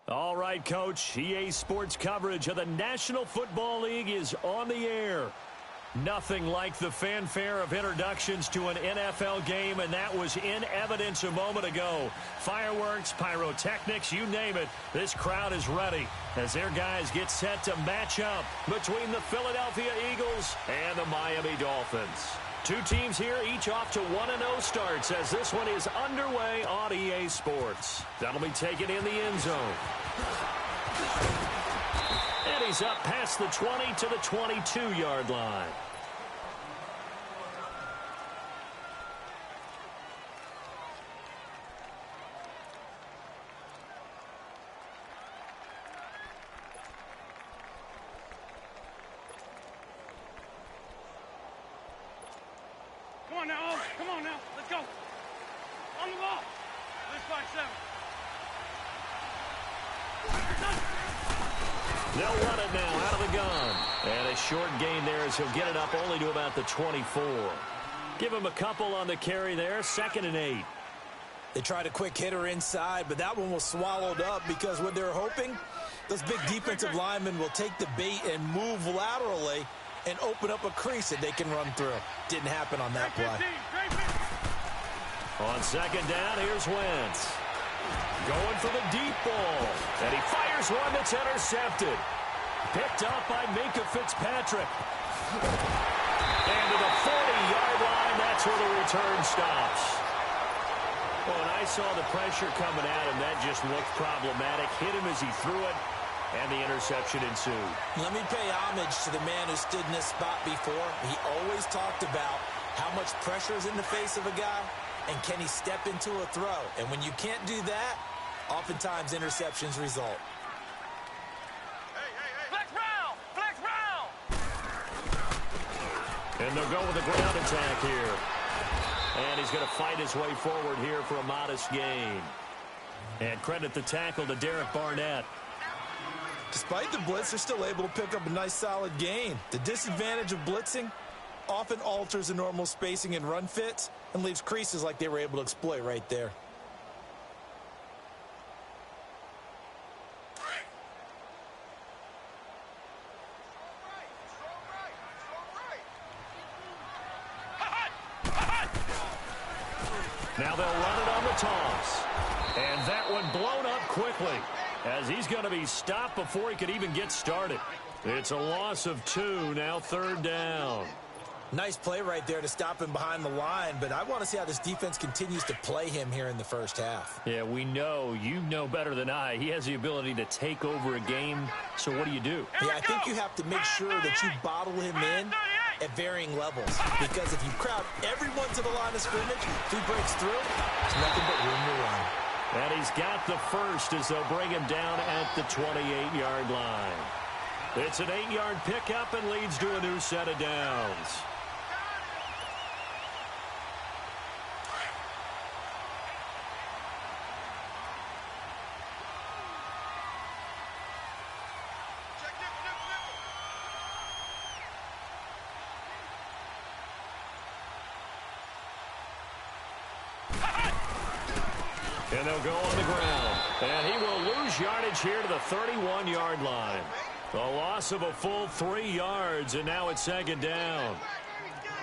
All right, Coach. EA Sports coverage of the National Football League is on the air. Nothing like the fanfare of introductions to an NFL game, and that was in evidence a moment ago. Fireworks, pyrotechnics, you name it. This crowd is ready as their guys get set to match up between the Philadelphia Eagles and the Miami Dolphins. Two teams here, each off to 1-0 starts as this one is underway on EA Sports. That'll be taken in the end zone. And he's up past the 20 to the 22-yard line. Come on now, let's go. On the ball. This by 7. They'll run it now out of the gun. And a short gain there as he'll get it up only to about the 24. Give him a couple on the carry there, 2nd and 8. They tried a quick hitter inside, but that one was swallowed up because what they're hoping, those big defensive linemen will take the bait and move laterally and open up a crease that they can run through. Didn't happen on that play. On 2nd down, here's Wentz. Going for the deep ball. And he fires one that's intercepted. Picked up by Minkah Fitzpatrick. And to the 40-yard line, that's where the return stops. Well, and I saw the pressure coming at him. That just looked problematic. Hit him as he threw it. And the interception ensued. Let me pay homage to the man who stood in this spot before. He always talked about how much pressure is in the face of a guy, and can he step into a throw. And when you can't do that, oftentimes interceptions result. Flex round! Flex round! And they'll go with a ground attack here. And he's going to fight his way forward here for a modest gain. And credit the tackle to Derek Barnett. Despite the blitz, they're still able to pick up a nice solid gain. The disadvantage of blitzing often alters the normal spacing and run fits and leaves creases like they were able to exploit right there. Now they'll run it on the toss. And that one blown up quickly, as he's going to be stopped before he could even get started. It's a loss of 2, now 3rd down. Nice play right there to stop him behind the line, but I want to see how this defense continues to play him here in the first half. Yeah, we know. You know better than I. He has the ability to take over a game, so what do you do? Yeah, I think you have to make sure that you bottle him in at varying levels, because if you crowd everyone to the line of scrimmage, if he breaks through, there's nothing but room to run. And he's got the first as they'll bring him down at the 28-yard line. It's an 8-yard pickup and leads to a new set of downs. And they'll go on the ground. And he will lose yardage here to the 31-yard line. A loss of a full 3 yards, and now it's 2nd down.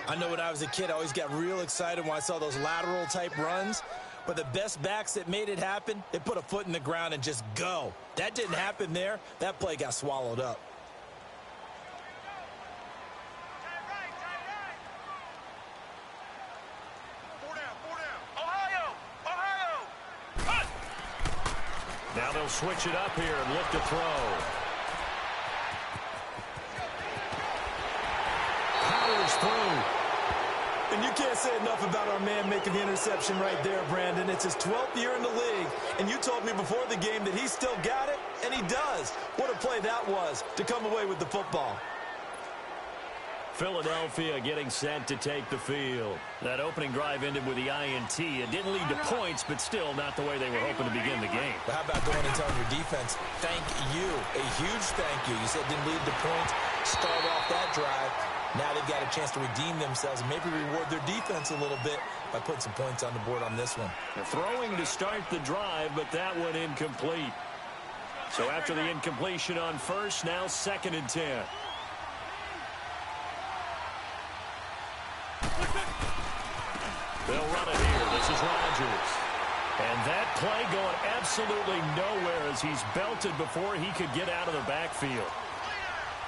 I know when I was a kid, I always got real excited when I saw those lateral-type runs. But the best backs that made it happen, they put a foot in the ground and just go. That didn't happen there. That play got swallowed up. Now they'll switch it up here and look to throw. Powers through. And you can't say enough about our man making the interception right there, Brandon. It's his 12th year in the league, and you told me before the game that he still got it, and he does. What a play that was to come away with the football. Philadelphia getting set to take the field. That opening drive ended with the INT. It didn't lead to points, but still not the way they were hoping to begin the game. But how about going and telling your defense, thank you, a huge thank you. You said it didn't lead to points. Start off that drive. Now they've got a chance to redeem themselves and maybe reward their defense a little bit by putting some points on the board on this one. Throwing to start the drive, but that one incomplete. So after the incompletion on first, now 2nd and 10. They'll run it here. This is Rodgers. And that play going absolutely nowhere as he's belted before he could get out of the backfield.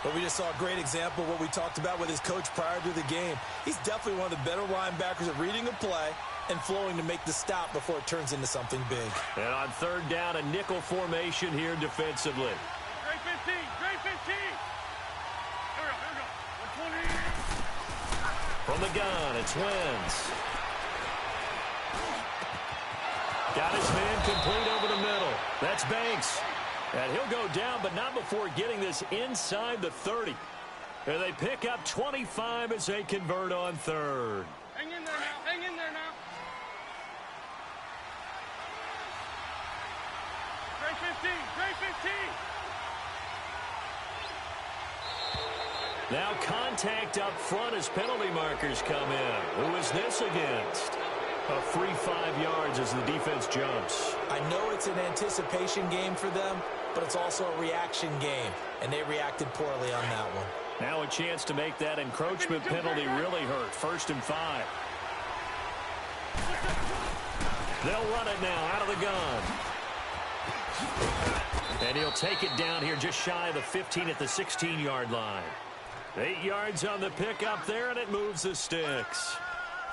But we just saw a great example of what we talked about with his coach prior to the game. He's definitely one of the better linebackers at reading a play and flowing to make the stop before it turns into something big. And on 3rd down, a nickel formation here defensively. Grade 15, grade 15. Here we go, 120. From the gun, it's Wentz. Got his man complete over the middle. That's Banks. And he'll go down, but not before getting this inside the 30. And they pick up 25 as they convert on 3rd. Hang in there now, hang in there now. Grade 15, grade 15. Now contact up front as penalty markers come in. Who is this against? A free 5 yards as the defense jumps. I know it's an anticipation game for them, but it's also a reaction game, and they reacted poorly on that one. Now a chance to make that encroachment penalty really hurt. 1st and 5. They'll run it now out of the gun. And he'll take it down here just shy of the 15 at the 16-yard line. 8 yards on the pickup there, and it moves the sticks.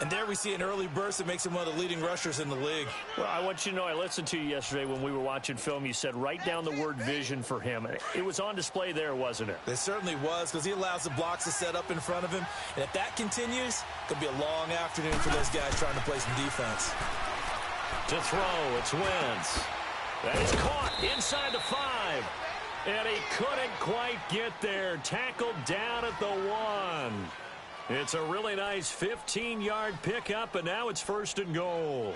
And there we see an early burst that makes him one of the leading rushers in the league. Well, I want you to know, I listened to you yesterday when we were watching film. You said write down the word vision for him. It was on display there, wasn't it? It certainly was, because he allows the blocks to set up in front of him. And if that continues, it could be a long afternoon for those guys trying to play some defense. To throw, it's Wentz. That is caught inside the 5. And he couldn't quite get there. Tackled down at the 1. It's a really nice 15-yard pickup, and now it's 1st and goal.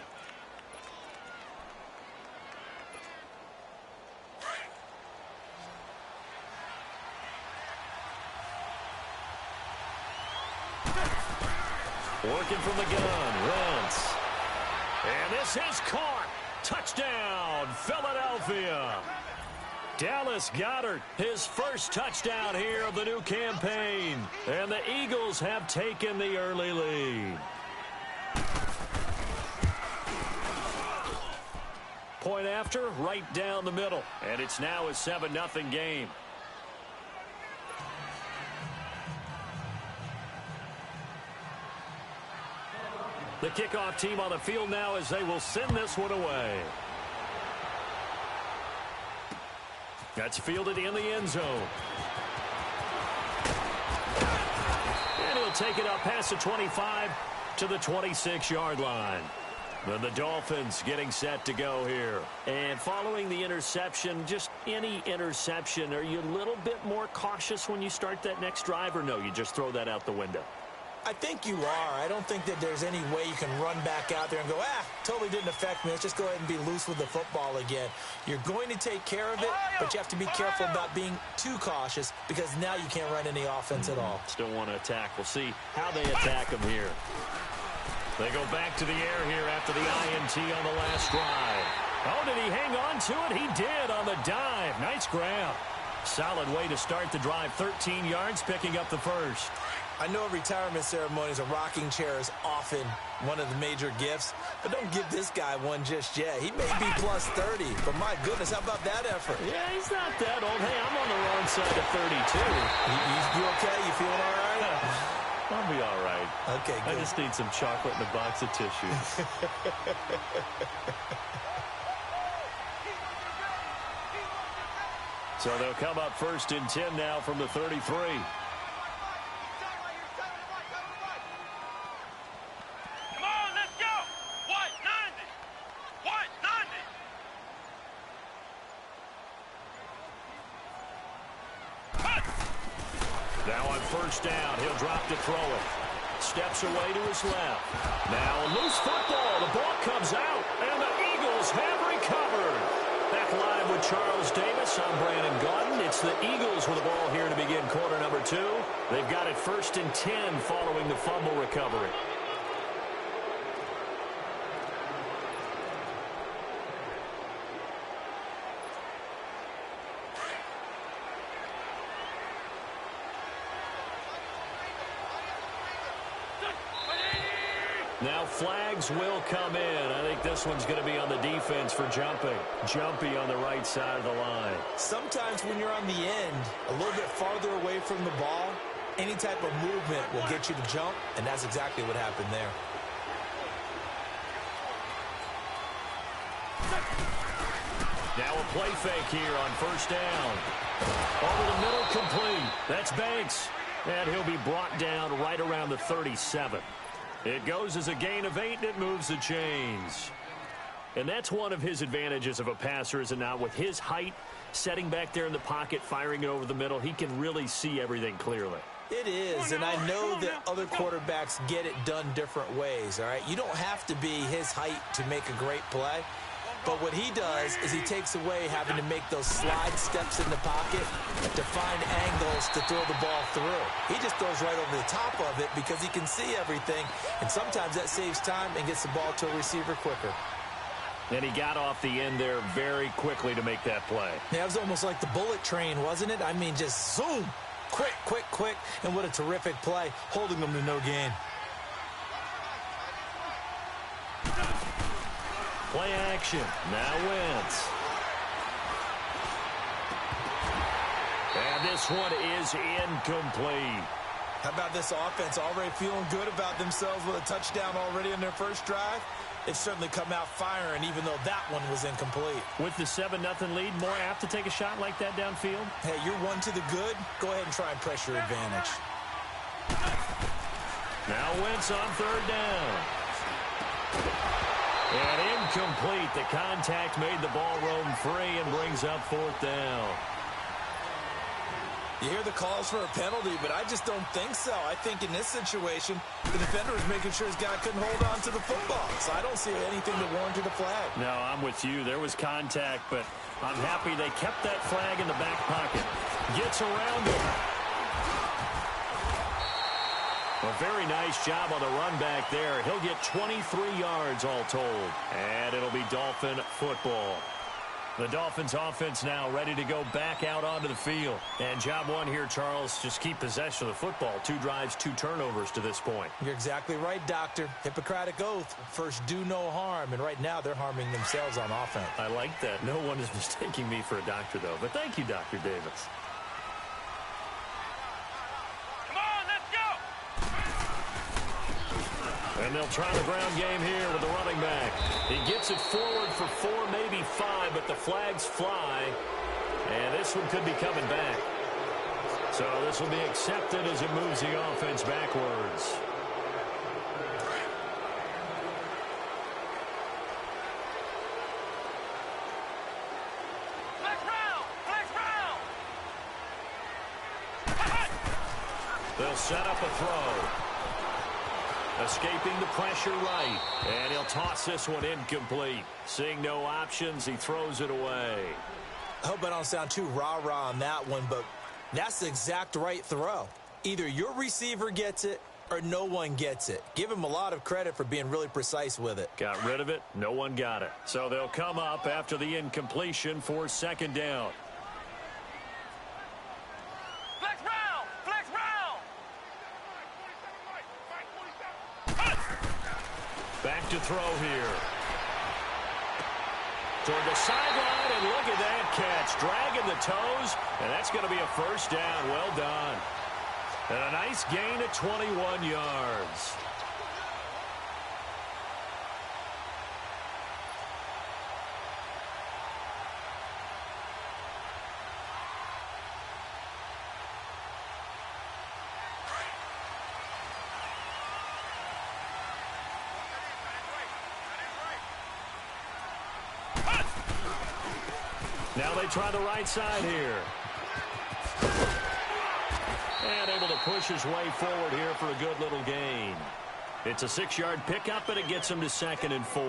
Working from the gun, Wentz. And this is caught. Touchdown, Philadelphia. Dallas Goedert, his first touchdown here of the new campaign. And the Eagles have taken the early lead. Point after, right down the middle. And it's now a 7-0 game. The kickoff team on the field now as they will send this one away. That's fielded in the end zone. And he'll take it up past the 25 to the 26-yard line. Then the Dolphins getting set to go here. And following the interception, just any interception, are you a little bit more cautious when you start that next drive, or no, you just throw that out the window? I think you are. I don't think that there's any way you can run back out there and go, totally didn't affect me. Let's just go ahead and be loose with the football again. You're going to take care of it, but you have to be careful about being too cautious because now you can't run any offense at all. Still want to attack. We'll see how they attack them here. They go back to the air here after the INT on the last drive. Oh, did he hang on to it? He did on the dive. Nice grab. Solid way to start the drive. 13 yards, picking up the first. I know retirement ceremonies, a rocking chair is often one of the major gifts, but don't give this guy one just yet. He may be plus 30, but my goodness, how about that effort? Yeah, he's not that old. Hey, I'm on the wrong side of 32. You okay? You feeling all right? I'll be all right. Okay, good. I just need some chocolate and a box of tissues. So they'll come up 1st and 10 now from the 33. Now on 1st down, he'll drop to throw it. Steps away to his left. Now a loose football. The ball comes out, and the Eagles have recovered. Back live with Charles Davis. I'm Brandon Gaudin. It's the Eagles with the ball here to begin quarter number 2. They've got it 1st and 10 following the fumble recovery. Now flags will come in. I think this one's going to be on the defense for jumping. Jumpy on the right side of the line. Sometimes when you're on the end, a little bit farther away from the ball, any type of movement will get you to jump, and that's exactly what happened there. Now a play fake here on first down. Over the middle, complete. That's Banks. And he'll be brought down right around the 37. It goes as a gain of 8, and it moves the chains. And that's one of his advantages of a passer, is it not? With his height, setting back there in the pocket, firing it over the middle, he can really see everything clearly. It is, and I know that other quarterbacks get it done different ways, all right? You don't have to be his height to make a great play. But what he does is he takes away having to make those slide steps in the pocket to find angles to throw the ball through. He just throws right over the top of it because he can see everything, and sometimes that saves time and gets the ball to a receiver quicker. And he got off the end there very quickly to make that play. Yeah, it was almost like the bullet train, wasn't it? I mean, just zoom, quick, quick, quick, and what a terrific play, holding them to no gain. Play action. Now Wentz. And this one is incomplete. How about this offense already feeling good about themselves with a touchdown already in their first drive? They've certainly come out firing, even though that one was incomplete. With the 7-0 lead, more apt to take a shot like that downfield? Hey, you're one to the good. Go ahead and try and press your advantage. Now Wentz on third down. And incomplete. The contact made the ball roam free and brings up fourth down. You hear the calls for a penalty, but I just don't think so. I think in this situation, the defender was making sure his guy couldn't hold on to the football. So I don't see anything that warranted a flag. No, I'm with you. There was contact, but I'm happy they kept that flag in the back pocket. Gets around it. A very nice job on the run back there. He'll get 23 yards all told. And it'll be Dolphin football. The Dolphins offense now ready to go back out onto the field. And job one here, Charles, just keep possession of the football. 2 drives, 2 turnovers to this point. You're exactly right, Doctor. Hippocratic oath. First, do no harm. And right now, they're harming themselves on offense. I like that. No one is mistaking me for a doctor, though. But thank you, Dr. Davis. And they'll try the ground game here with the running back. He gets it forward for 4, maybe 5, but the flags fly. And this one could be coming back. So this will be accepted as it moves the offense backwards. They'll set up a throw. Escaping the pressure right. And he'll toss this one incomplete. Seeing no options, he throws it away. I hope I don't sound too rah-rah on that one, but that's the exact right throw. Either your receiver gets it or no one gets it. Give him a lot of credit for being really precise with it. Got rid of it. No one got it. So they'll come up after the incompletion for second down. Back to throw here. Toward the sideline, and look at that catch. Dragging the toes, and that's going to be a first down. Well done. And a nice gain of 21 yards. Now they try the right side here. And able to push his way forward here for a good little gain. It's a 6-yard pickup, and it gets him to 2nd and 4.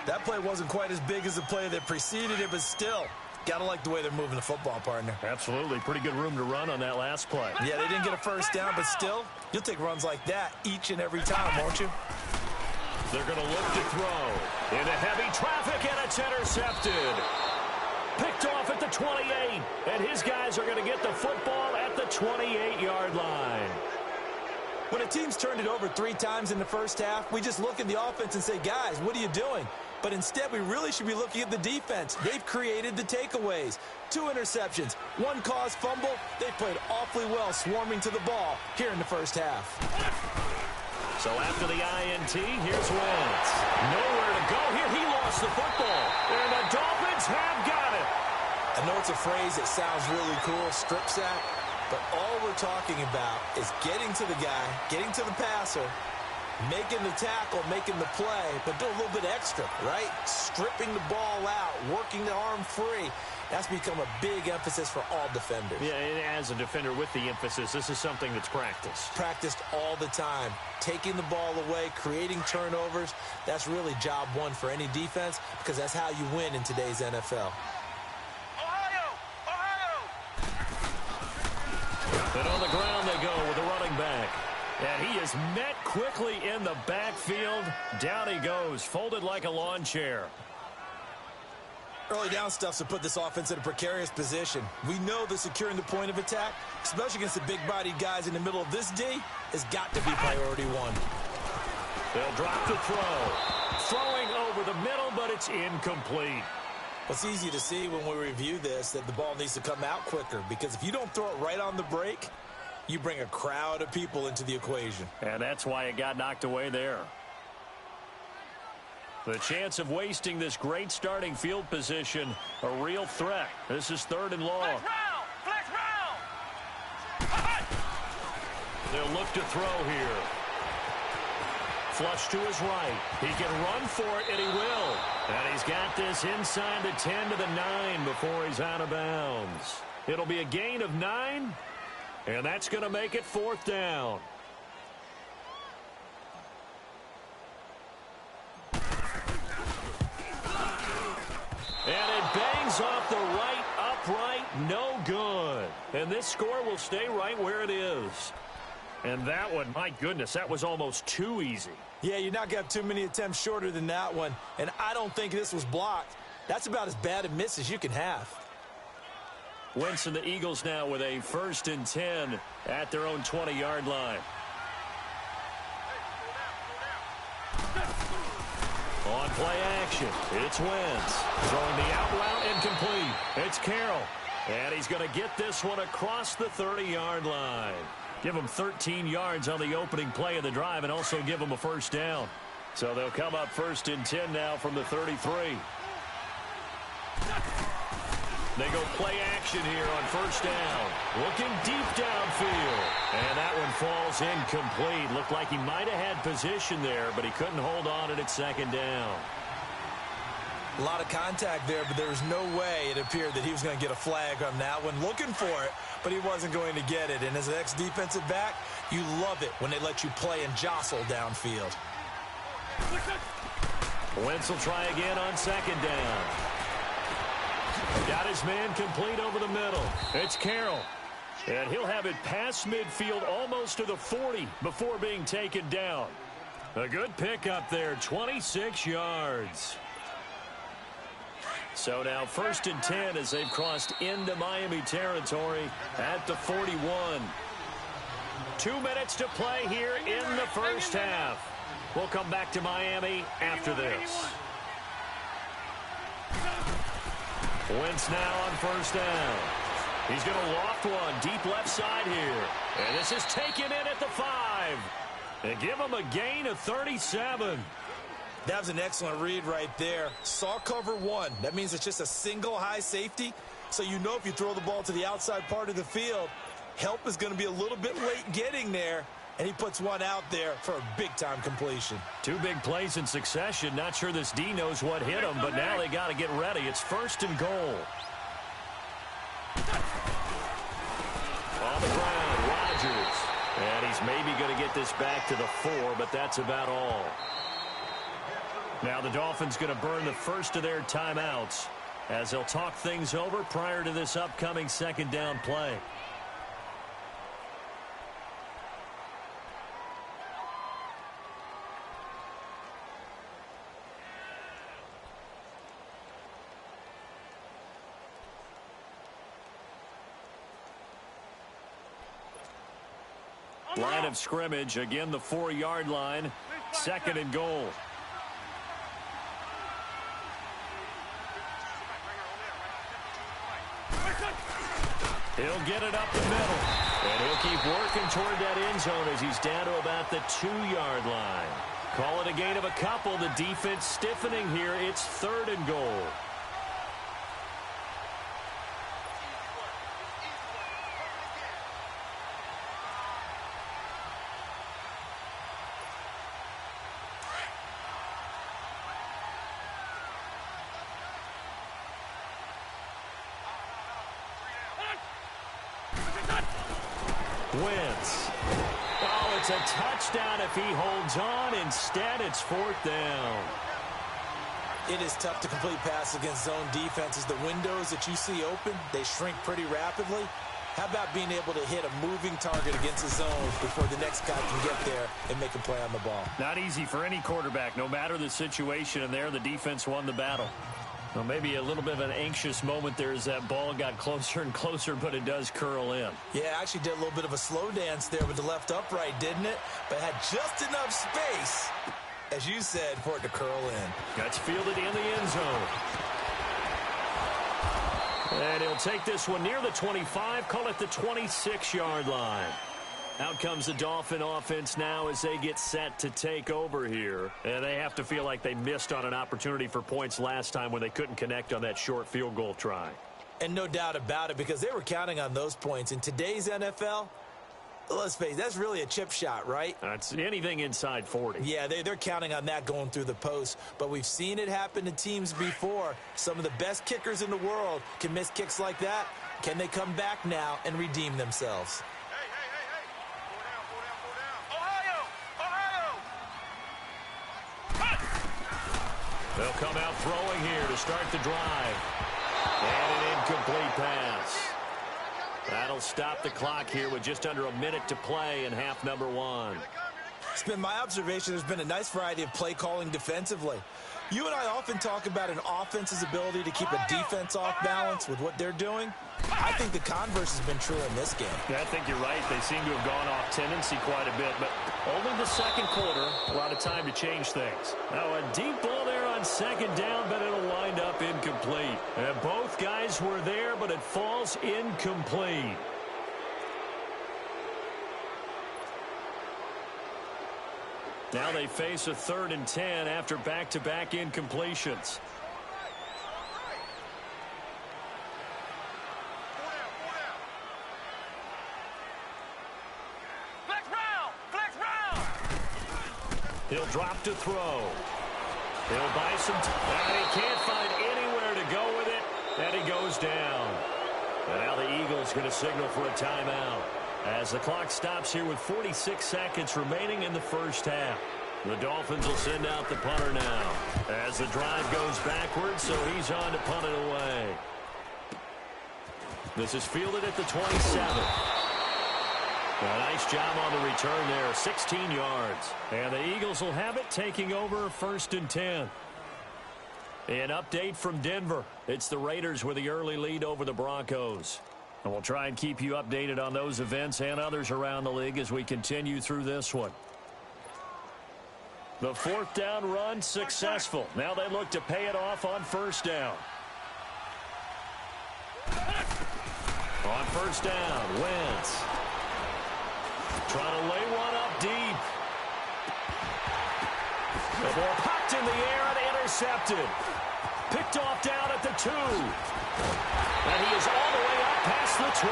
That play wasn't quite as big as the play that preceded it, but still, got to like the way they're moving the football, partner. Absolutely. Pretty good room to run on that last play. Yeah, they didn't get a first down, but still, you'll take runs like that each and every time, won't you? They're going to look to throw. Into heavy traffic, and it's intercepted. Picked off at the 28, and his guys are going to get the football at the 28-yard line. When a team's turned it over 3 times in the first half, we just look at the offense and say, guys, what are you doing? But instead, we really should be looking at the defense. They've created the takeaways. 2 interceptions, 1 caused fumble. They played awfully well swarming to the ball here in the first half. So after the INT, here's Wentz. Nowhere to go here. He lost the football. And the Dolphins have got it. I know it's a phrase that sounds really cool, strip sack, but all we're talking about is getting to the guy, getting to the passer, making the tackle, making the play, but do a little bit extra, right? Stripping the ball out, working the arm free. That's become a big emphasis for all defenders. Yeah, and as a defender with the emphasis, this is something that's practiced. Practiced all the time. Taking the ball away, creating turnovers, that's really job one for any defense because that's how you win in today's NFL. And on the ground they go with the running back. And he is met quickly in the backfield. Down he goes, folded like a lawn chair. Early down stuff's to put this offense in a precarious position. We know that securing the point of attack, especially against the big-bodied guys in the middle of this D, has got to be priority one. They'll drop the throw. Throwing over the middle, but it's incomplete. It's easy to see when we review this that the ball needs to come out quicker because if you don't throw it right on the break, you bring a crowd of people into the equation. And that's why it got knocked away there. The chance of wasting this great starting field position, a real threat. This is 3rd and long. Flex round. They'll look to throw here. Flush to his right. He can run for it, and he will. And he's got this inside the 10 to the 9 before he's out of bounds. It'll be a gain of 9, and that's going to make it 4th down. And it bangs off the right upright, no good. And this score will stay right where it is. And that one, my goodness, that was almost too easy. Yeah, you're not going to have too many attempts shorter than that one. And I don't think this was blocked. That's about as bad a miss as you can have. Wentz and the Eagles now with a 1st and 10 at their own 20-yard line. On play action, it's Wentz. Throwing the out route incomplete. It's Carroll. And he's going to get this one across the 30-yard line. Give him 13 yards on the opening play of the drive and also give him a 1st down. So they'll come up 1st and 10 now from the 33. They go play action here on 1st down. Looking deep downfield. And that one falls incomplete. Looked like he might have had position there, but he couldn't hold on it at 2nd down. A lot of contact there, but there was no way it appeared that he was going to get a flag on that one. Looking for it, but he wasn't going to get it. And as an ex-defensive back, you love it when they let you play and jostle downfield. Wentz will try again on 2nd down. Got his man complete over the middle. It's Carroll. And he'll have it past midfield almost to the 40 before being taken down. A good pickup there, 26 yards. So now 1st and 10 as they've crossed into Miami territory at the 41. 2 minutes to play here in the first half. We'll come back to Miami after this. Wentz now on 1st down. He's going to loft one deep left side here. And this is taken in at the 5. And give him a gain of 37. That was an excellent read right there. Saw cover 1. That means it's just a single high safety. So you know if you throw the ball to the outside part of the field, help is going to be a little bit late getting there. And he puts one out there for a big-time completion. 2 big plays in succession. Not sure this D knows what hit him, but now they got to get ready. It's 1st and goal. On the ground, Rodgers. And he's maybe going to get this back to the 4, but that's about all. Now the Dolphins going to burn the first of their timeouts as they'll talk things over prior to this upcoming 2nd down play. Line of scrimmage, again the 4-yard line, 2nd and goal. He'll get it up the middle, and he'll keep working toward that end zone as he's down to about the 2-yard line. Call it a gain of a couple. The defense stiffening here. It's 3rd and goal. Wentz. Oh, it's a touchdown if he holds on. Instead, it's 4th down. It is tough to complete pass against zone defenses. The windows that you see open, they shrink pretty rapidly. How about being able to hit a moving target against a zone before the next guy can get there and make a play on the ball? Not easy for any quarterback, no matter the situation, and there the defense won the battle. Well, maybe a little bit of an anxious moment there as that ball got closer and closer, but it does curl in. Yeah, actually did a little bit of a slow dance there with the left upright, didn't it? But had just enough space, as you said, for it to curl in. Gets fielded in the end zone. And he'll take this one near the 25, call it the 26-yard line. Out comes the Dolphin offense now as they get set to take over here. And they have to feel like they missed on an opportunity for points last time when they couldn't connect on that short field goal try. And no doubt about it, because they were counting on those points. In today's NFL, let's face it, that's really a chip shot, right? That's anything inside 40. Yeah, they're counting on that going through the post. But we've seen it happen to teams before. Some of the best kickers in the world can miss kicks like that. Can they come back now and redeem themselves? They'll come out throwing here to start the drive. And an incomplete pass. That'll stop the clock here with just under a minute to play in half number 1. It's been my observation there's been a nice variety of play calling defensively. You and I often talk about an offense's ability to keep a defense off balance with what they're doing. I think the converse has been true in this game. Yeah, I think you're right. They seem to have gone off tendency quite a bit, but only the second quarter, a lot of time to change things. Now a deep ball there on 2nd down, but it'll wind up incomplete. And both guys were there, but it falls incomplete. Now they face a 3rd and 10 after back-to-back incompletions. He'll drop to throw. He'll buy some time. He can't find anywhere to go with it, and he goes down. And now the Eagles going to signal for a timeout as the clock stops here with 46 seconds remaining in the first half. The Dolphins will send out the punter now as the drive goes backwards, so he's on to punt it away. This is fielded at the 27. A nice job on the return there, 16 yards. And the Eagles will have it, taking over 1st and 10. An update from Denver. It's the Raiders with the early lead over the Broncos. And we'll try and keep you updated on those events and others around the league as we continue through this one. The 4th down run successful. Now they look to pay it off on 1st down. On 1st down, Wentz. Trying to lay one up deep. The ball popped in the air and intercepted. Picked off down at the 2. And he is all the way up past the 25.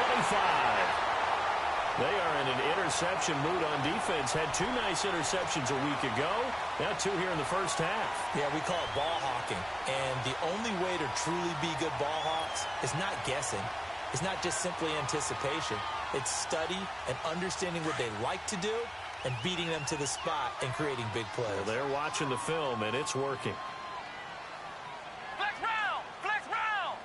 They are in an interception mood on defense. Had 2 nice interceptions a week ago. Now 2 here in the first half. Yeah, we call it ball hawking. And the only way to truly be good ball hawks is not guessing. It's not just simply anticipation. It's study and understanding what they like to do and beating them to the spot and creating big plays. Well, they're watching the film, and it's working. Flex round! Flex round!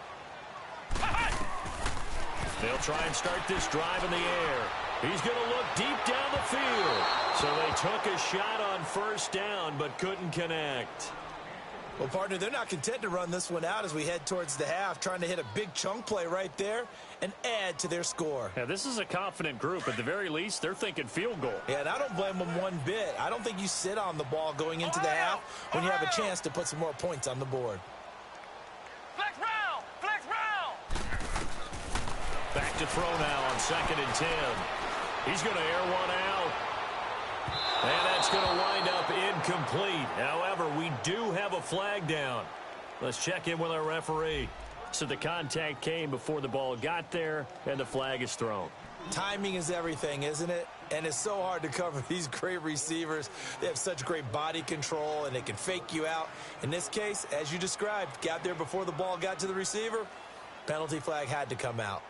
They'll try and start this drive in the air. He's going to look deep down the field. So they took a shot on 1st down, but couldn't connect. Well, partner, they're not content to run this one out as we head towards the half, trying to hit a big chunk play right there and add to their score. Yeah, this is a confident group. At the very least, they're thinking field goal. Yeah, and I don't blame them one bit. I don't think you sit on the ball going into the half when you have a chance to put some more points on the board. Flex round! Flex round! Back to throw now on 2nd and 10. He's going to air one out. And that's going to wind up incomplete. However, we do have a flag down. Let's check in with our referee. So the contact came before the ball got there, and the flag is thrown. Timing is everything, isn't it? And it's so hard to cover these great receivers. They have such great body control, and they can fake you out. In this case, as you described, got there before the ball got to the receiver. Penalty flag had to come out.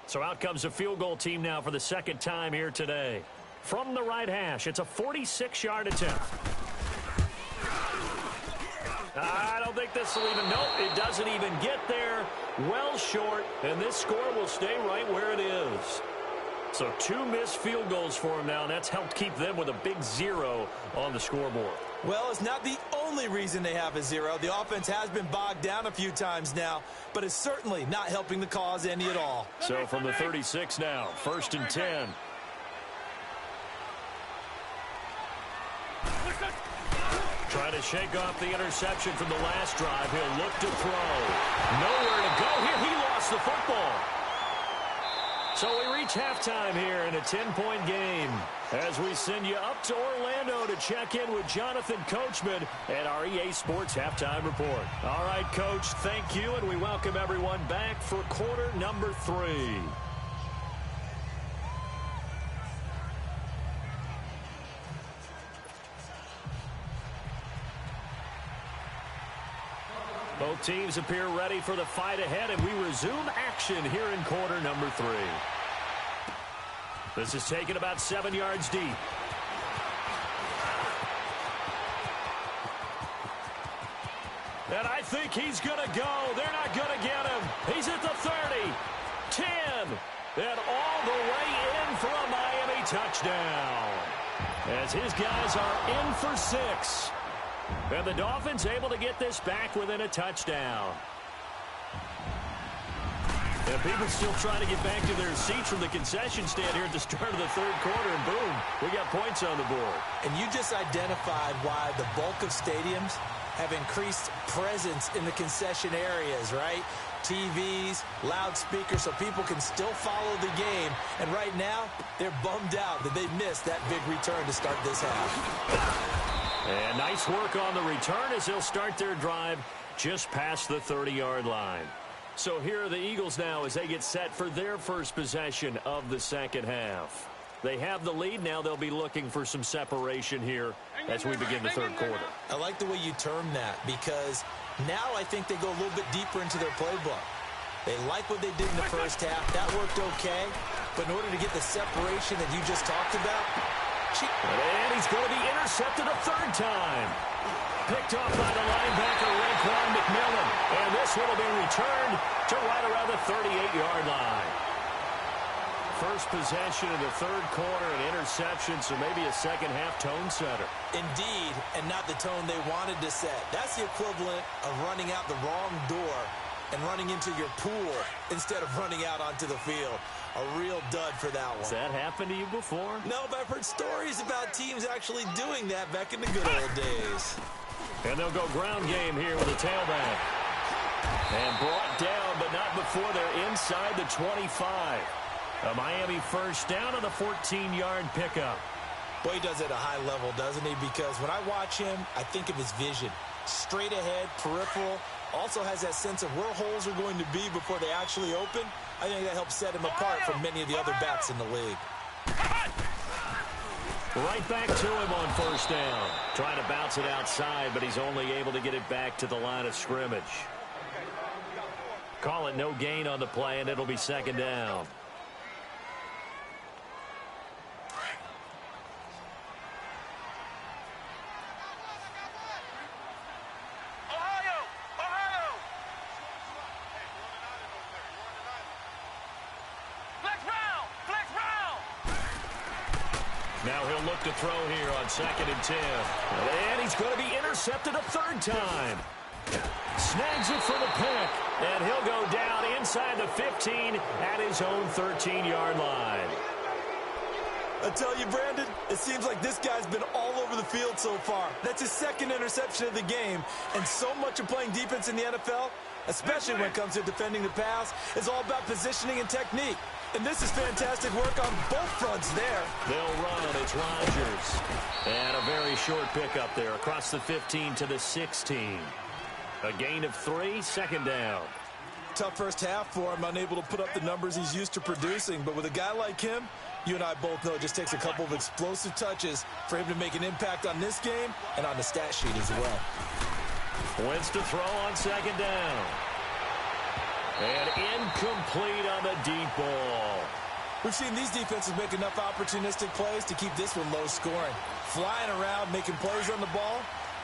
So out comes a field goal team now for the 2nd time here today. From the right hash, it's a 46-yard attempt. I don't think this will even, nope, it doesn't even get there. Well short, and this score will stay right where it is. So 2 missed field goals for them now, and that's helped keep them with a big 0 on the scoreboard. Well, it's not the only reason they have a 0. The offense has been bogged down a few times now, but it's certainly not helping the cause any at all. So from the 36 now, 1st and 10. Trying to shake off the interception from the last drive. He'll look to throw. Nowhere to go here. He lost the football. So we reach halftime here in a 10-point game as we send you up to Orlando to check in with Jonathan Coachman at our EA Sports Halftime Report. All right, Coach, thank you, and we welcome everyone back for quarter number 3. Both teams appear ready for the fight ahead, and we resume action here in quarter number 3. This is taken about 7 yards deep. And I think he's going to go. They're not going to get him. He's at the 30, 10, and all the way in for a Miami touchdown. As his guys are in for 6. And the Dolphins able to get this back within a touchdown. And people still trying to get back to their seats from the concession stand here at the start of the 3rd quarter, and boom, we got points on the board. And you just identified why the bulk of stadiums have increased presence in the concession areas, right? TVs, loudspeakers, so people can still follow the game. And right now, they're bummed out that they missed that big return to start this half. And nice work on the return as they'll start their drive just past the 30-yard line. So here are the Eagles now as they get set for their first possession of the 2nd half. They have the lead. Now they'll be looking for some separation here as we begin the 3rd quarter. I like the way you term that because now I think they go a little bit deeper into their playbook. They like what they did in the first half. That worked okay. But in order to get the separation that you just talked about, and he's going to be intercepted a 3rd time. Picked off by the linebacker, Raekwon McMillan. And this one will be returned to right around the 38-yard line. First possession of the 3rd quarter, an interception, so maybe a 2nd half tone setter. Indeed, and not the tone they wanted to set. That's the equivalent of running out the wrong door and running into your pool instead of running out onto the field. A real dud for that one. Has that happened to you before? No, but I've heard stories about teams actually doing that back in the good old days. And they'll go ground game here with a tailback. And brought down, but not before they're inside the 25. A Miami first down on the 14-yard pickup. Boy, he does it at a high level, doesn't he? Because when I watch him, I think of his vision. Straight ahead, peripheral. Also has that sense of where holes are going to be before they actually open. I think that helps set him apart from many of the other backs in the league. Right back to him on first down. Trying to bounce it outside, but he's only able to get it back to the line of scrimmage. Call it no gain on the play, and it'll be 2nd down. Now he'll look to throw here on 2nd and 10. And he's going to be intercepted a third time. Snags it for the pick. And he'll go down inside the 15 at his own 13-yard line. I tell you, Brandon, it seems like this guy's been all over the field so far. That's his second interception of the game. And so much of playing defense in the NFL, especially when it comes to defending the pass, is all about positioning and technique. And this is fantastic work on both fronts there. They'll run. It's Rodgers. And a very short pickup there across the 15 to the 16. A gain of 3, 2nd down. Tough first half for him, unable to put up the numbers he's used to producing. But with a guy like him, you and I both know it just takes a couple of explosive touches for him to make an impact on this game and on the stat sheet as well. Wentz to throw on 2nd down. And incomplete on the deep ball. We've seen these defenses make enough opportunistic plays to keep this one low scoring. Flying around, making plays on the ball,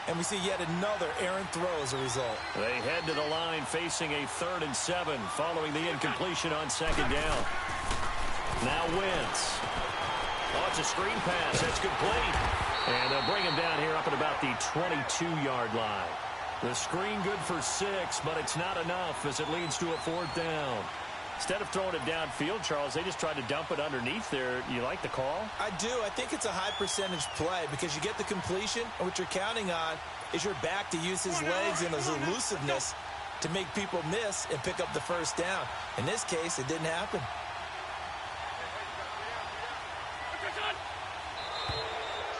and we see yet another errant throw as a result. They head to the line facing a 3rd and 7 following the incompletion on 2nd down. Now Wentz. Oh, it's a screen pass. That's complete. And they'll bring him down here up at about the 22-yard line. The screen good for 6, but it's not enough as it leads to a 4th down. Instead of throwing it downfield, Charles, they just tried to dump it underneath there. You like the call? I do. I think it's a high percentage play because you get the completion, and what you're counting on is your back to use his legs and his elusiveness to make people miss and pick up the 1st down. In this case, it didn't happen.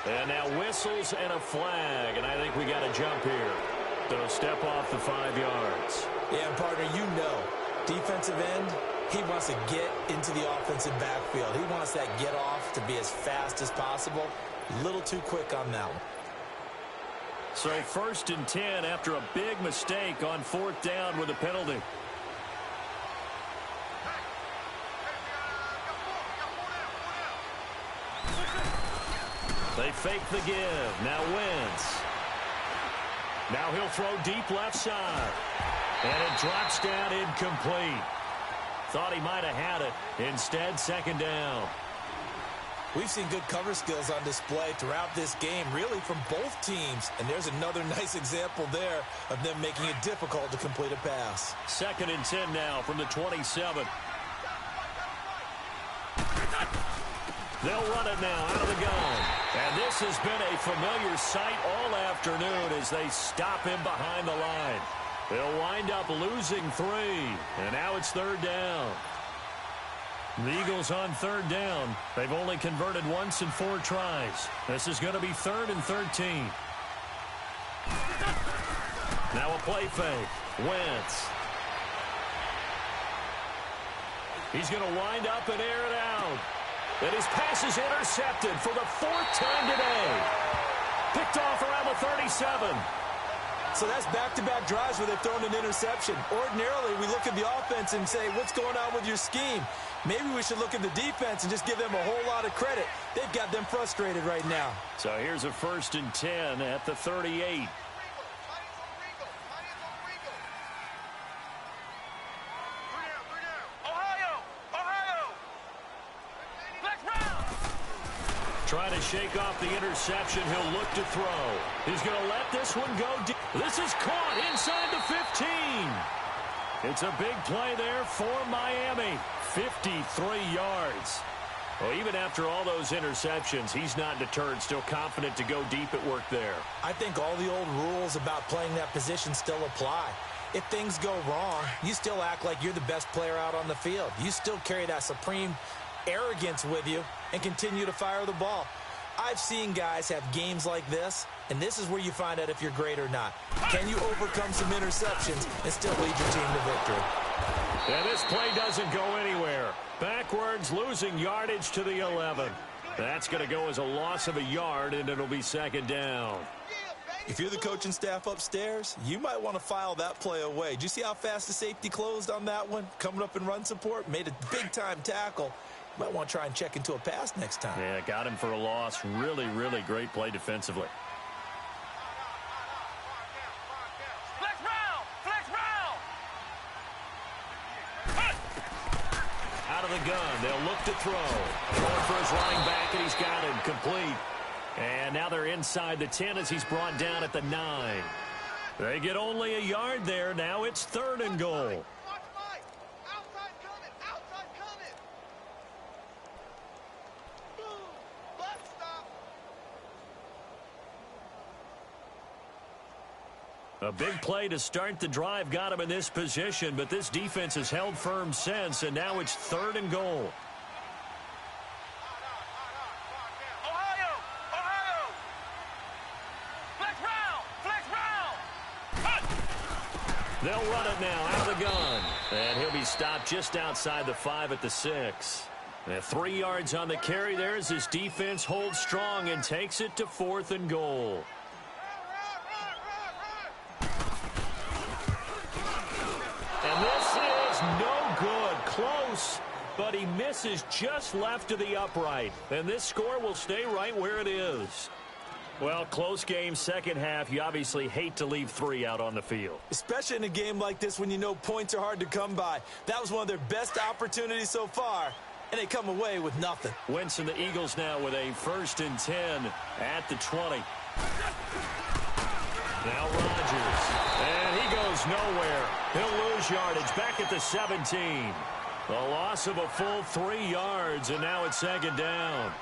And now whistles and a flag, and I think we got to jump here. So step off the 5 yards. Yeah, partner, you know, defensive end, he wants to get into the offensive backfield. He wants that get off to be as fast as possible. A little too quick on that one. So 1st and 10 after a big mistake on 4th down with a penalty. They fake the give. Now Wentz. Now he'll throw deep left side. And it drops down incomplete. Thought he might have had it. Instead, 2nd down. We've seen good cover skills on display throughout this game, really from both teams. And there's another nice example there of them making it difficult to complete a pass. 2nd and 10 now from the 27. They'll run it now out of the gun. And this has been a familiar sight all afternoon as they stop him behind the line. They'll wind up losing 3. And now it's 3rd down. The Eagles on 3rd down. They've only converted once in 4 tries. This is going to be 3rd and 13. Now a play fake. Wentz. He's going to wind up and air it out. And his pass is intercepted for the 4th time today. Picked off around the 37. So that's back-to-back drives where they've thrown an interception. Ordinarily, we look at the offense and say, what's going on with your scheme? Maybe we should look at the defense and just give them a whole lot of credit. They've got them frustrated right now. So here's a 1st and 10 at the 38. Trying to shake off the interception. He'll look to throw. He's going to let this one go deep. This is caught inside the 15. It's a big play there for Miami. 53 yards. Well, even after all those interceptions, he's not deterred, still confident to go deep at work there. I think all the old rules about playing that position still apply. If things go wrong, you still act like you're the best player out on the field. You still carry that supreme arrogance with you and continue to fire the ball. I've seen guys have games like this, and this is where you find out if you're great or not. Can you overcome some interceptions and still lead your team to victory? And this play doesn't go anywhere. Backwards, losing yardage to the 11. That's going to go as a loss of a yard, and it'll be 2nd down. If you're the coaching staff upstairs, you might want to file that play away. Did you see how fast the safety closed on that one? Coming up in run support, made a big-time tackle. Might want to try and check into a pass next time. Yeah, got him for a loss. Really, really great play defensively. Flex round! Flex round! Out of the gun. They'll look to throw. Going for his running back, and he's got him complete. And now they're inside the 10 as he's brought down at the 9. They get only a yard there. Now it's 3rd and goal. A big play to start the drive got him in this position, but this defense has held firm since, and now it's 3rd and goal. They'll run it now out of the gun, and he'll be stopped just outside the 5 at the 6. And 3 yards on the carry there as his defense holds strong and takes it to 4th and goal. And this is no good. Close, but he misses just left of the upright. And this score will stay right where it is. Well, close game, second half. You obviously hate to leave 3 out on the field. Especially in a game like this when you know points are hard to come by. That was one of their best opportunities so far, and they come away with nothing. Wentz and the Eagles now with a 1st and 10 at the 20. Now Rodgers, and he goes nowhere. He'll lose yardage back at the 17. The loss of a full 3 yards, and now it's 2nd down.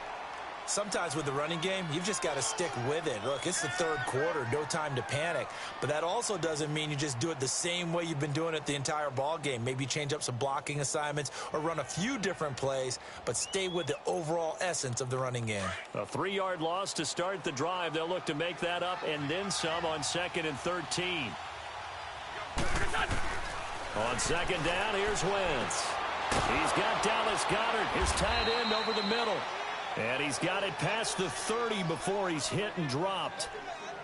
Sometimes with the running game, you've just got to stick with it. Look, it's the 3rd quarter, no time to panic. But that also doesn't mean you just do it the same way you've been doing it the entire ball game. Maybe change up some blocking assignments or run a few different plays, but stay with the overall essence of the running game. A 3-yard loss to start the drive. They'll look to make that up and then some on 2nd and 13. On 2nd down, here's Wentz. He's got Dallas Goedert, his tight end, over the middle. And he's got it past the 30 before he's hit and dropped.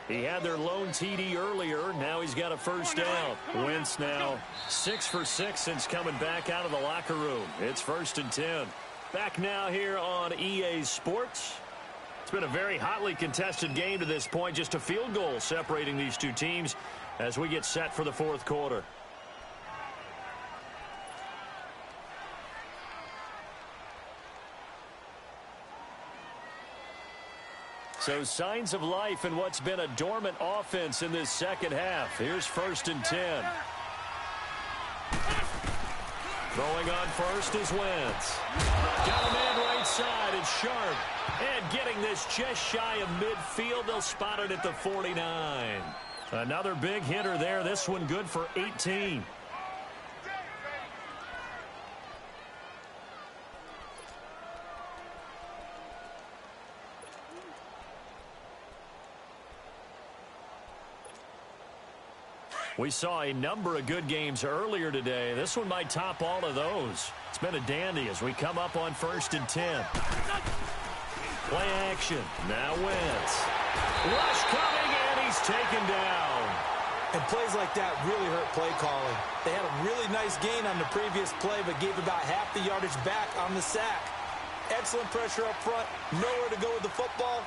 He had their lone TD earlier. Now he's got a 1st down. Wentz now 6 for 6 since coming back out of the locker room. It's 1st and 10. Back now here on EA Sports. It's been a very hotly contested game to this point. Just a field goal separating these two teams as we get set for the 4th quarter. So signs of life in what's been a dormant offense in this second half. Here's 1st and 10. Throwing on first is Wentz. Got a man right side. It's Sharp. And getting this just shy of midfield. They'll spot it at the 49. Another big hitter there. This one good for 18. We saw a number of good games earlier today. This one might top all of those. It's been a dandy as we come up on 1st and 10. Play action. Now Wentz. Rush coming, and he's taken down. And plays like that really hurt play calling. They had a really nice gain on the previous play, but gave about half the yardage back on the sack. Excellent pressure up front. Nowhere to go with the football.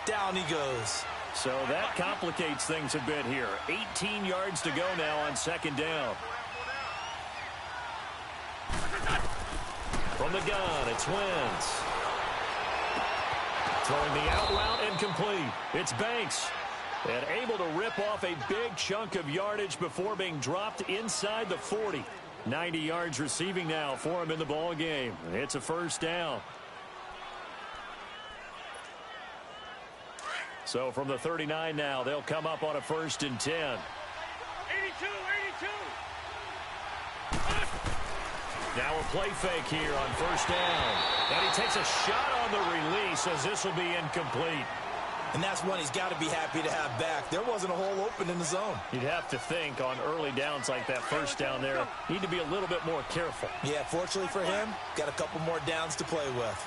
Down he goes. So that complicates things a bit here. 18 yards to go now on 2nd down. From the gun, it's Wentz. Throwing the out route incomplete. It's Banks. And able to rip off a big chunk of yardage before being dropped inside the 40. 90 yards receiving now for him in the ball game. It's a 1st down. So from the 39 now, they'll come up on a 1st and 10. 82. Now a play fake here on 1st down. And he takes a shot on the release as this will be incomplete. And that's one he's got to be happy to have back. There wasn't a hole open in the zone. You'd have to think on early downs like that 1st down there, need to be a little bit more careful. Yeah, fortunately for him, got a couple more downs to play with.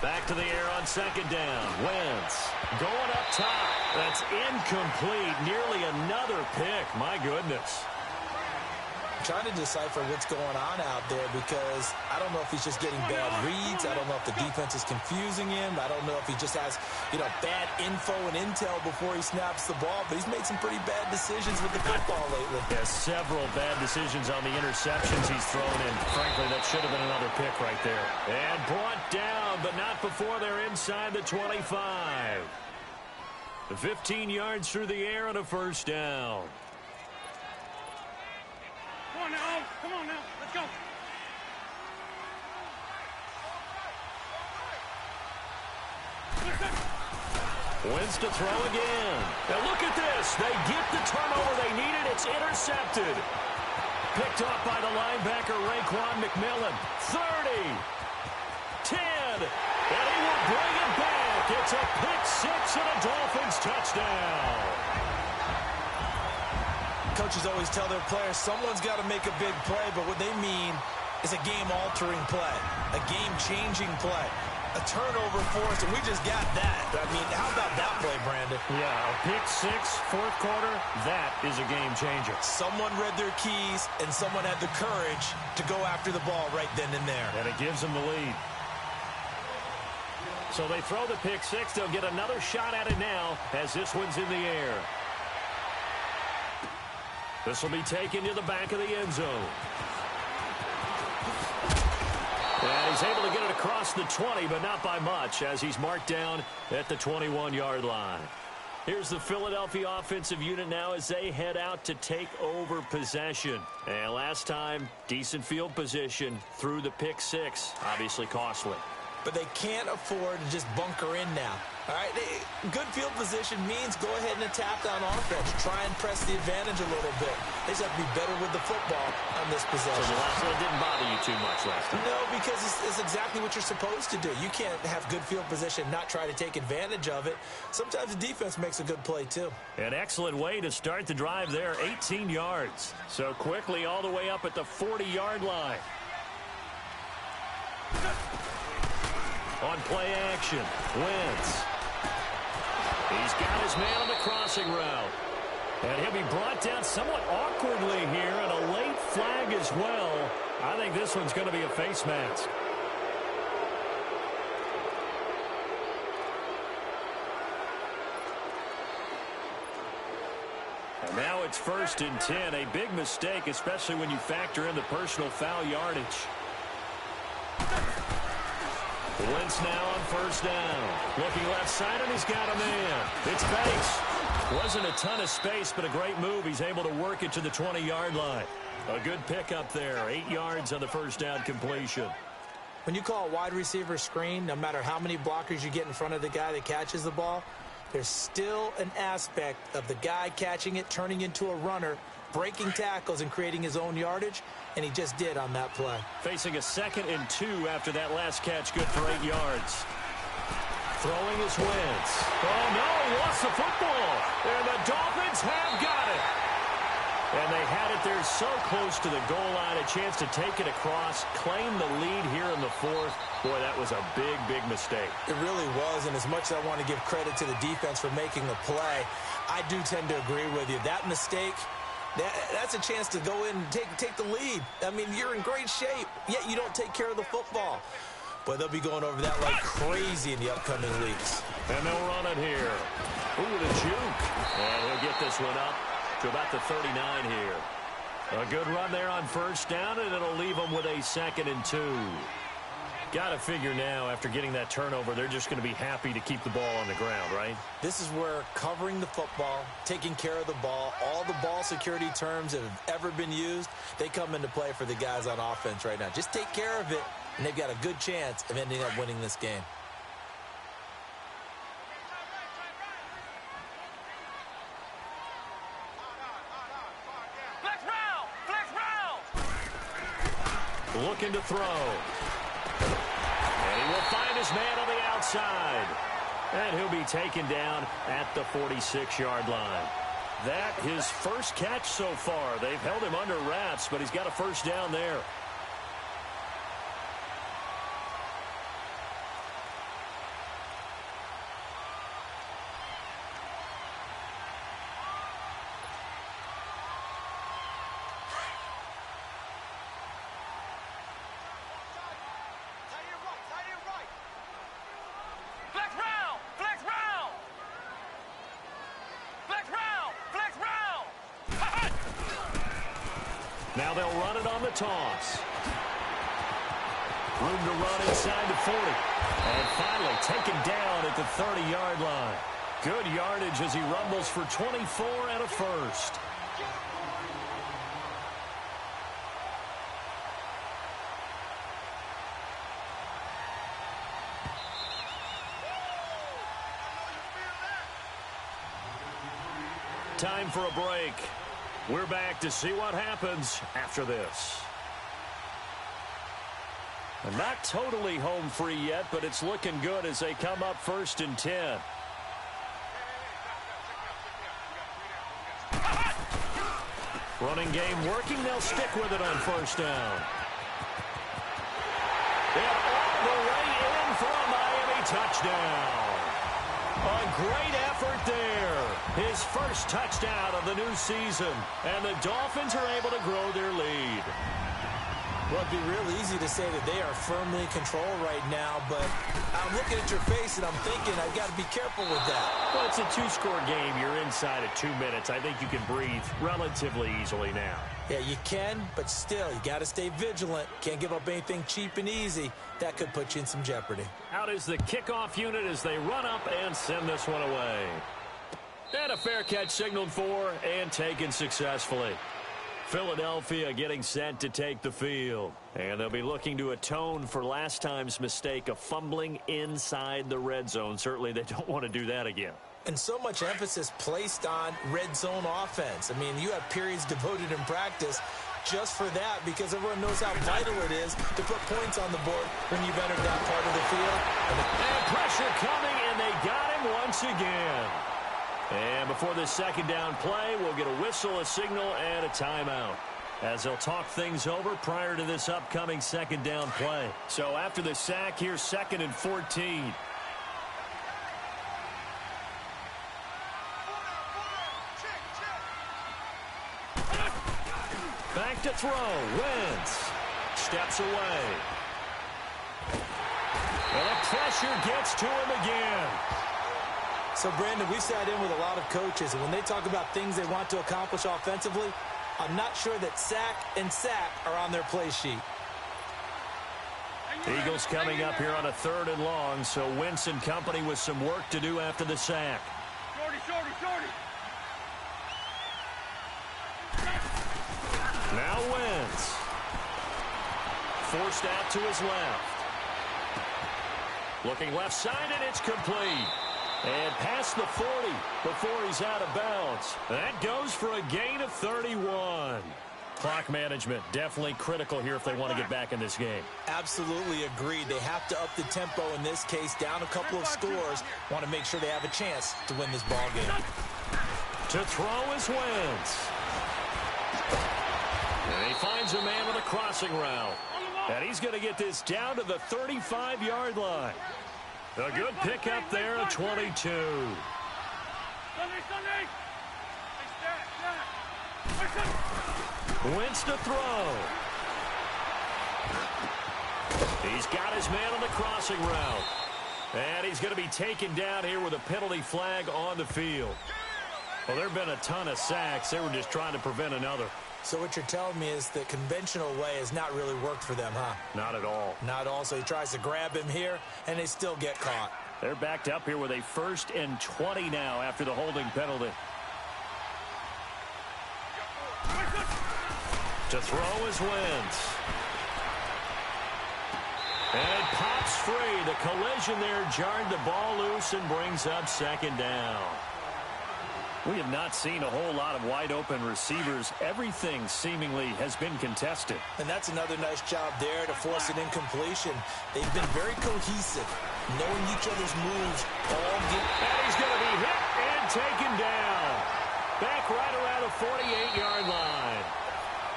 Back to the air on 2nd down. Wentz going up top. That's incomplete. Nearly another pick. My goodness. trying to decipher what's going on out there because I don't know if he's just getting bad reads. I don't know if the defense is confusing him. I don't know if he just has, bad info and intel before he snaps the ball. But he's made some pretty bad decisions with the football lately. Yeah, several bad decisions on the interceptions he's thrown in. Frankly, that should have been another pick right there. And brought down, but not before they're inside the 25. 15 yards through the air and a first down. Come on now. Come on now. Let's go. Wins to throw again. And look at this. They get the turnover they needed. It's intercepted. Picked off by the linebacker, Raekwon McMillan. 30. 10. And he will bring it back. It's a pick six and a Dolphins touchdown. Coaches always tell their players someone's got to make a big play, but what they mean is a game-altering play, a game-changing play, a turnover for us, and we just got that. I mean, how about that play, Brandon? Yeah, a pick six, fourth quarter, that is a game-changer. Someone read their keys, and someone had the courage to go after the ball right then and there. And it gives them the lead. So they throw the pick six. They'll get another shot at it now as this one's in the air. This will be taken to the back of the end zone. And he's able to get it across the 20, but not by much, as he's marked down at the 21-yard line. Here's the Philadelphia offensive unit now as they head out to take over possession. And last time, decent field position through the pick six. Obviously costly. But they can't afford to just bunker in now. All right, good field position means go ahead and attack on offense. Try and press the advantage a little bit. They just have to be better with the football on this possession. So the last one didn't bother you too much last time? No, because it's exactly what you're supposed to do. You can't have good field position, not try to take advantage of it. Sometimes the defense makes a good play, too. An excellent way to start the drive there, 18 yards. So quickly all the way up at the 40-yard line. On play action, Wentz. He's got his man on the crossing route. And he'll be brought down somewhat awkwardly here, and a late flag as well. I think this one's going to be a face mask. And now it's 1st and 10. A big mistake, especially when you factor in the personal foul yardage. Wentz now on first down. Looking left side, and he's got a man. It's Banks. Wasn't a ton of space, but a great move. He's able to work it to the 20-yard line. A good pickup there. 8 yards on the first down completion. When you call a wide receiver screen, no matter how many blockers you get in front of the guy that catches the ball, there's still an aspect of the guy catching it, turning into a runner, breaking tackles and creating his own yardage, and he just did on that play. Facing a 2nd and 2 after that last catch, good for 8 yards. Throwing his Wentz. Oh, no, he lost the football. And the Dolphins have got it. And they had it there so close to the goal line, a chance to take it across, claim the lead here in the 4th. Boy, that was a big, big mistake. It really was, and as much as I want to give credit to the defense for making the play, I do tend to agree with you. That mistake, that's a chance to go in and take the lead. I mean, you're in great shape, yet you don't take care of the football. But they'll be going over that like crazy in the upcoming weeks. And they'll run it here. Ooh, the juke. And he'll get this one up to about the 39 here. A good run there on first down, and it'll leave them with a 2nd and 2. Got to figure now, after getting that turnover, they're just going to be happy to keep the ball on the ground, right? This is where covering the football, taking care of the ball, all the ball security terms that have ever been used, they come into play for the guys on offense right now. Just take care of it, and they've got a good chance of ending up winning this game. Flex round! Flex round! Looking to throw. And he will find his man on the outside. And he'll be taken down at the 46-yard line. That his first catch so far. They've held him under wraps, but he's got a first down there. Now they'll run it on the toss. Room to run inside the 40. And finally taken down at the 30-yard line. Good yardage as he rumbles for 24 and a first. Time for a break. We're back to see what happens after this. And not totally home free yet, but it's looking good as they come up 1st and 10. Running game working. They'll stick with it on 1st down. And all the way in for a Miami touchdown. A great effort there. His first touchdown of the new season. And the Dolphins are able to grow their lead. Well, it'd be real easy to say that they are firmly in control right now, but I'm looking at your face and I'm thinking I've got to be careful with that. Well, it's a 2-score game. You're inside of 2 minutes. I think you can breathe relatively easily now. Yeah, you can, but still, you got to stay vigilant. Can't give up anything cheap and easy. That could put you in some jeopardy. Out is the kickoff unit as they run up and send this one away. And a fair catch signaled for and taken successfully. Philadelphia getting set to take the field. And they'll be looking to atone for last time's mistake of fumbling inside the red zone. Certainly they don't want to do that again. And so much emphasis placed on red zone offense. I mean, you have periods devoted in practice just for that because everyone knows how vital it is to put points on the board when you've entered that part of the field. And pressure coming, and they got him once again. And before this 2nd down play, we'll get a whistle, a signal, and a timeout as they'll talk things over prior to this upcoming 2nd down play. So after the sack, here's 2nd and 14. Back to throw. Wentz steps away. And the pressure gets to him again. So, Brandon, we sat in with a lot of coaches, and when they talk about things they want to accomplish offensively, I'm not sure that sack and sack are on their play sheet. Eagles coming up here on a 3rd and long, so Wentz and company with some work to do after the sack. Shorty. Now Wentz. Forced out to his left. Looking left side, and it's complete. And past the 40 before he's out of bounds. That goes for a gain of 31. Clock management definitely critical here if they want to get back in this game. Absolutely agreed. They have to up the tempo in this case, down a couple of scores. Want to make sure they have a chance to win this ball game. To throw is Wentz. And he finds a man with a crossing route. And he's going to get this down to the 35-yard line. A good pickup there at 22. Wentz to throw. He's got his man on the crossing route. And he's going to be taken down here with a penalty flag on the field. Well, there have been a ton of sacks. They were just trying to prevent another. So what you're telling me is the conventional way has not really worked for them, huh? Not at all. Not at all. So he tries to grab him here, and they still get caught. They're backed up here with a 1st and 20 now after the holding penalty. To throw is Wentz. And pops free. The collision there jarred the ball loose and brings up 2nd down. We have not seen a whole lot of wide-open receivers. Everything seemingly has been contested. And that's another nice job there to force an incompletion. They've been very cohesive, knowing each other's moves. And he's going to be hit and taken down. Back right around the 48-yard line.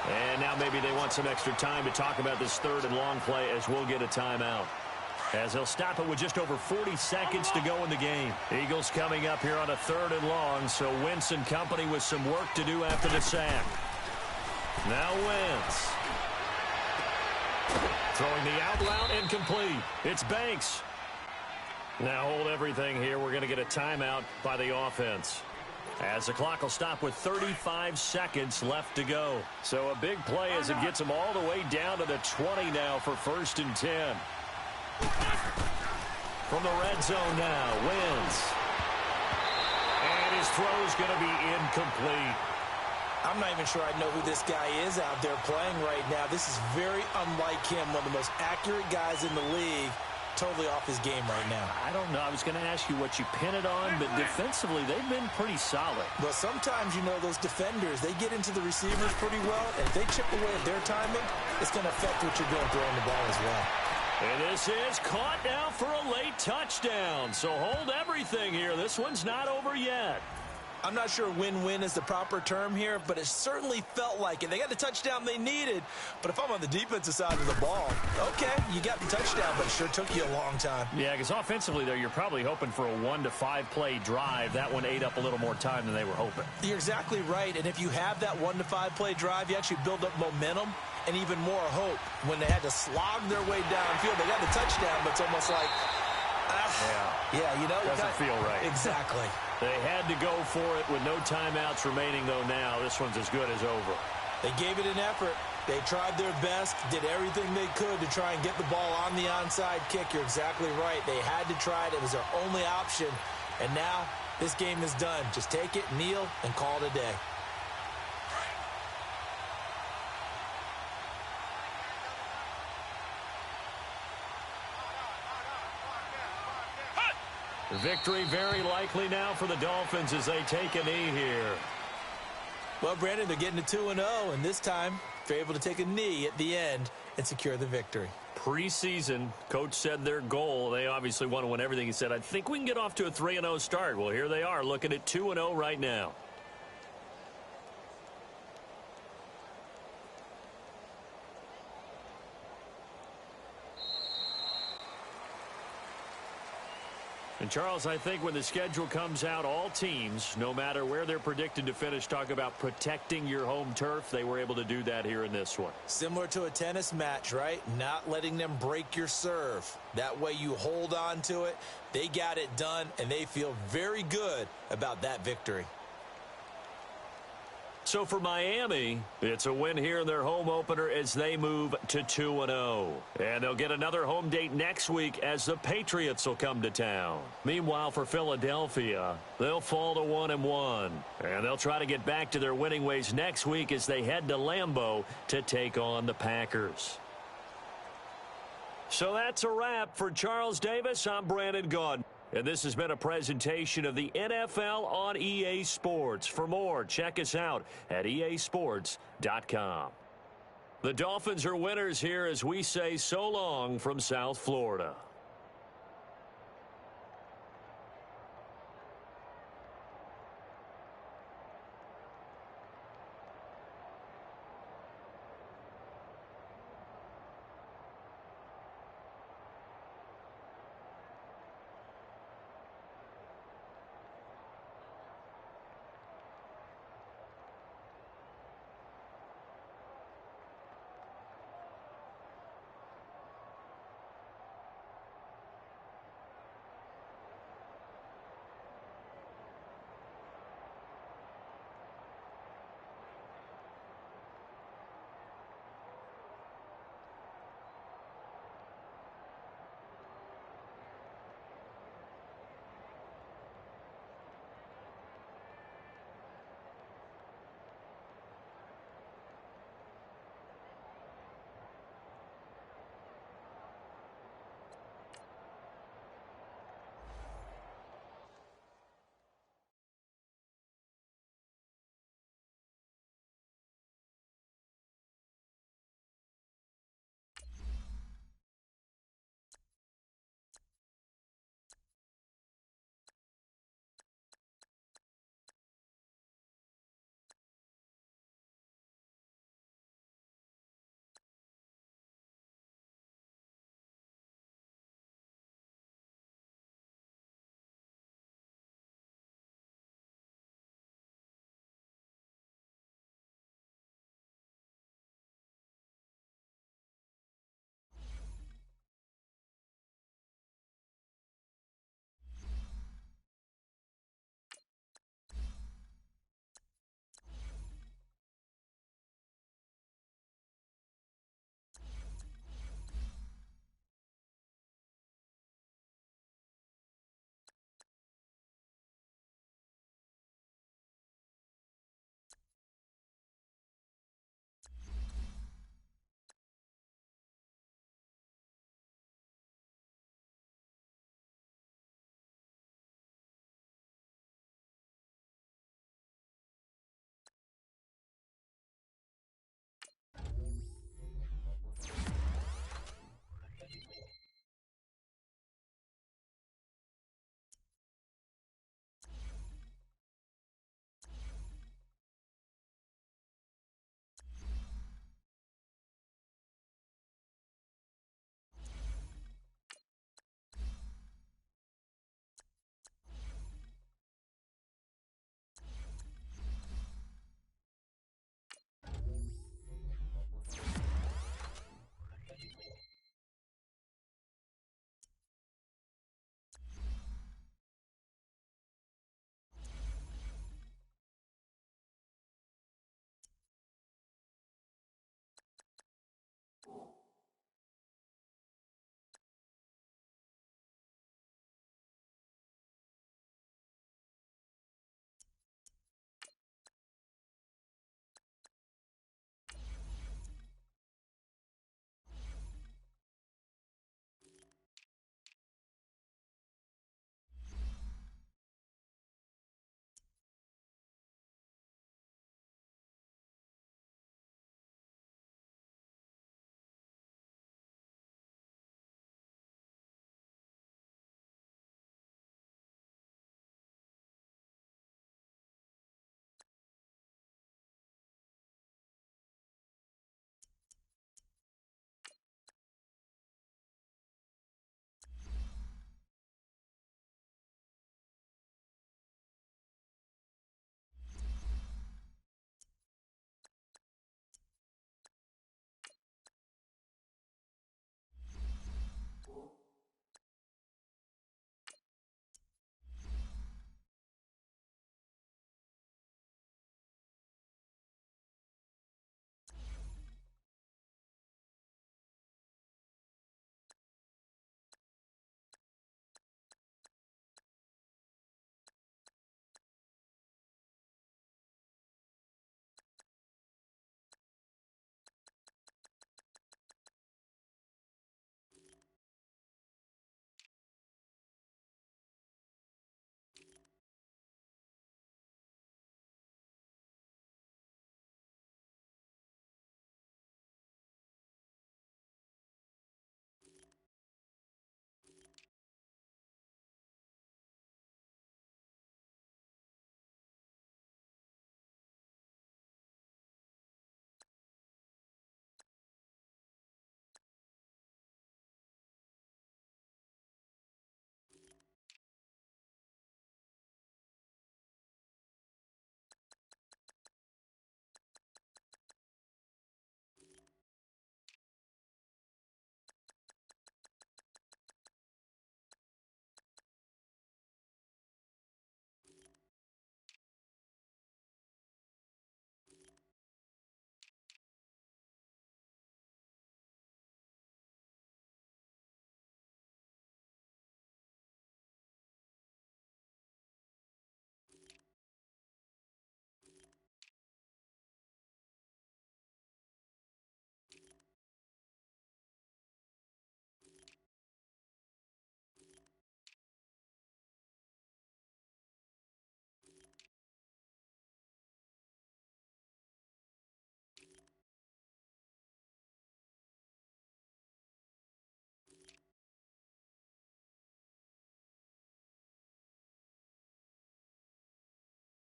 And now maybe they want some extra time to talk about this 3rd and long play as we'll get a timeout. As they'll stop it with just over 40 seconds to go in the game. Eagles coming up here on a 3rd and long, so Wentz and company with some work to do after the sack. Now Wentz. Throwing the out route incomplete. It's Banks. Now hold everything here. We're going to get a timeout by the offense. as the clock will stop with 35 seconds left to go. So a big play as it gets him all the way down to the 20 now for 1st and 10. From the red zone now, Wentz. And his throw's going to be incomplete. I'm not even sure I know who this guy is out there playing right now. This is very unlike him, one of the most accurate guys in the league. Totally off his game right now. I don't know. I was going to ask you what you pin it on, but defensively, they've been pretty solid. Well, sometimes, you know, those defenders, they get into the receivers pretty well, and if they chip away at their timing, it's going to affect what you're doing throwing the ball as well. And this is caught now for a late touchdown. So hold everything here. This one's not over yet. I'm not sure win-win is the proper term here, but it certainly felt like it. They got the touchdown they needed, but if I'm on the defensive side of the ball, okay, you got the touchdown, but it sure took you a long time. Yeah, because offensively, though, you're probably hoping for a 1 to 5 play drive. That one ate up a little more time than they were hoping. You're exactly right, and if you have that 1 to 5 play drive, you actually build up momentum and even more hope. When they had to slog their way downfield, they got the touchdown, but it's almost like, yeah, you know. Doesn't feel right. Exactly. They had to go for it with no timeouts remaining, though, now. This one's as good as over. They gave it an effort. They tried their best, did everything they could to try and get the ball on the onside kick. You're exactly right. They had to try it. It was their only option. And now this game is done. Just take it, kneel, and call it a day. Victory very likely now for the Dolphins as they take a knee here. Well, Brandon, they're getting to 2-0, and this time they're able to take a knee at the end and secure the victory. Preseason, coach said their goal, they obviously want to win everything. He said, I think we can get off to a 3-0 start. Well, here they are looking at 2-0 right now. And, Charles, I think when the schedule comes out, all teams, no matter where they're predicted to finish, talk about protecting your home turf. They were able to do that here in this one. Similar to a tennis match, right? Not letting them break your serve. That way you hold on to it. They got it done, and they feel very good about that victory. So for Miami, it's a win here in their home opener as they move to 2-0. And they'll get another home date next week as the Patriots will come to town. Meanwhile, for Philadelphia, they'll fall to 1-1. And they'll try to get back to their winning ways next week as they head to Lambeau to take on the Packers. So that's a wrap. For Charles Davis, I'm Brandon Gaudin. And this has been a presentation of the NFL on EA Sports. For more, check us out at easports.com. The Dolphins are winners here as we say so long from South Florida.